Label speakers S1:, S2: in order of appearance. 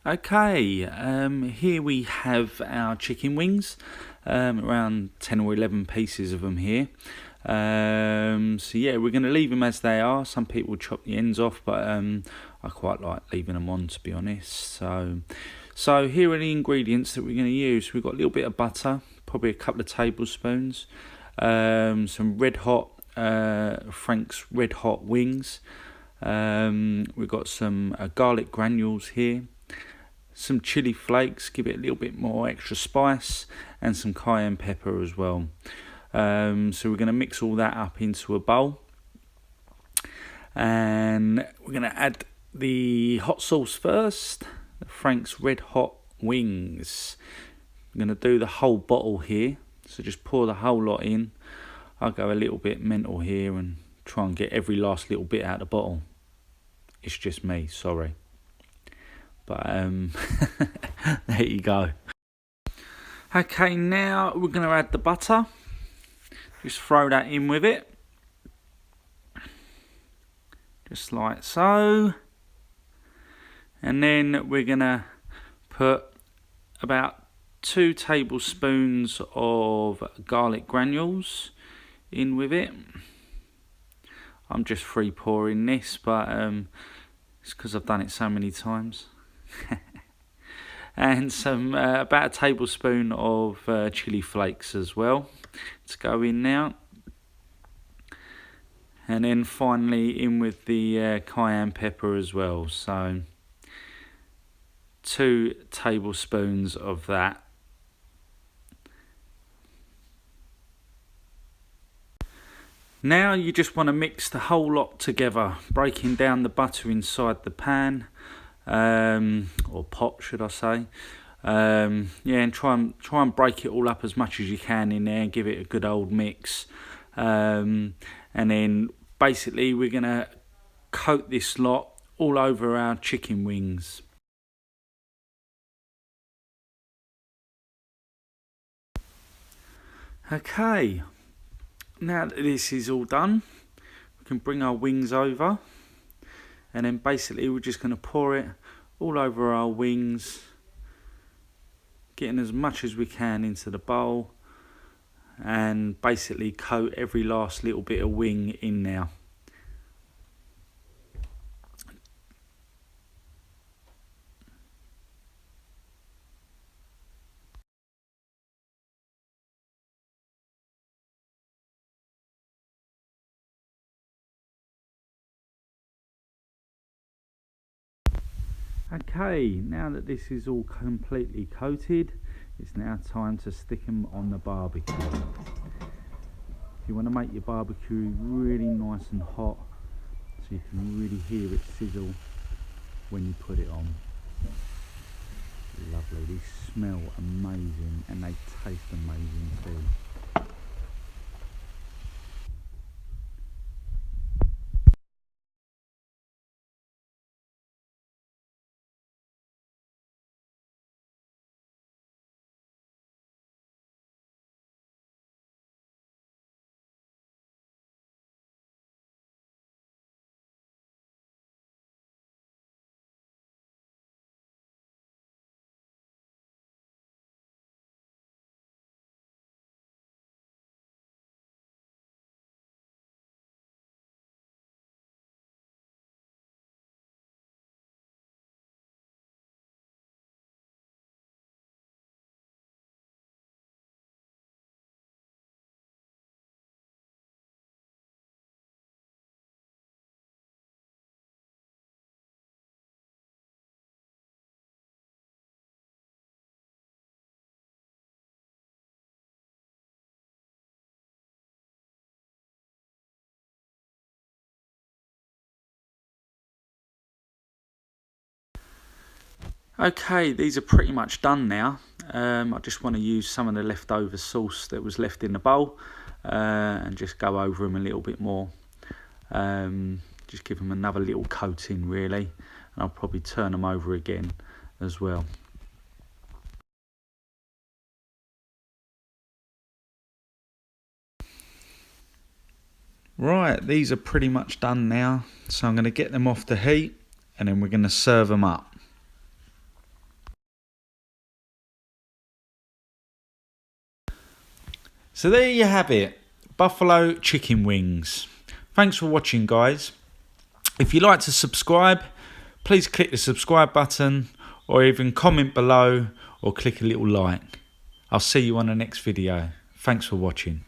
S1: Okay, here we have our chicken wings, around 10 or 11 pieces of them here. So yeah, we're going to leave them as they are. Some people chop the ends off, but I quite like leaving them on, to be honest. So here are the ingredients that we're going to use. We've got a little bit of butter, probably a couple of tablespoons, some red hot Frank's red hot wings. We've got some garlic granules here, some chili flakes, give it a little bit more extra spice, and some cayenne pepper as well. So we're going to mix all that up into a bowl, and we're going to add the hot sauce first, Frank's red hot wings. I'm going to do the whole bottle here, so just pour the whole lot in. I'll go a little bit mental here and try and get every last little bit out of the bottle. It's just me, sorry. But there you go. Okay, now we're going to add the butter. Just throw that in with it. Just like so. And then we're going to put about 2 tablespoons of garlic granules in with it. I'm just free pouring this, but it's because I've done it so many times. And some about a tablespoon of chili flakes as well to go in now. And then finally in with the cayenne pepper as well. So 2 tablespoons of that. Now you just want to mix the whole lot together, breaking down the butter inside the pan, or pot should I say. Yeah, and try and break it all up as much as you can in there and give it a good old mix. And then basically we're going to coat this lot all over our chicken wings. Okay, now that this is all done, we can bring our wings over, and then basically we're just going to pour it all over our wings, getting as much as we can into the bowl, and basically coat every last little bit of wing in now. Okay, now that this is all completely coated, it's now time to stick them on the barbecue. If you want to make your barbecue really nice and hot, so you can really hear it sizzle when you put it on. Lovely, these smell amazing and they taste amazing too. Okay, these are pretty much done now. I just want to use some of the leftover sauce that was left in the bowl and just go over them a little bit more. Just give them another little coating really, and I'll probably turn them over again as well. Right, these are pretty much done now, so I'm going to get them off the heat and then we're going to serve them up. So there you have it, buffalo chicken wings. Thanks for watching, guys. If you'd like to subscribe, please click the subscribe button, or even comment below, or click a little like. I'll see you on the next video. Thanks for watching.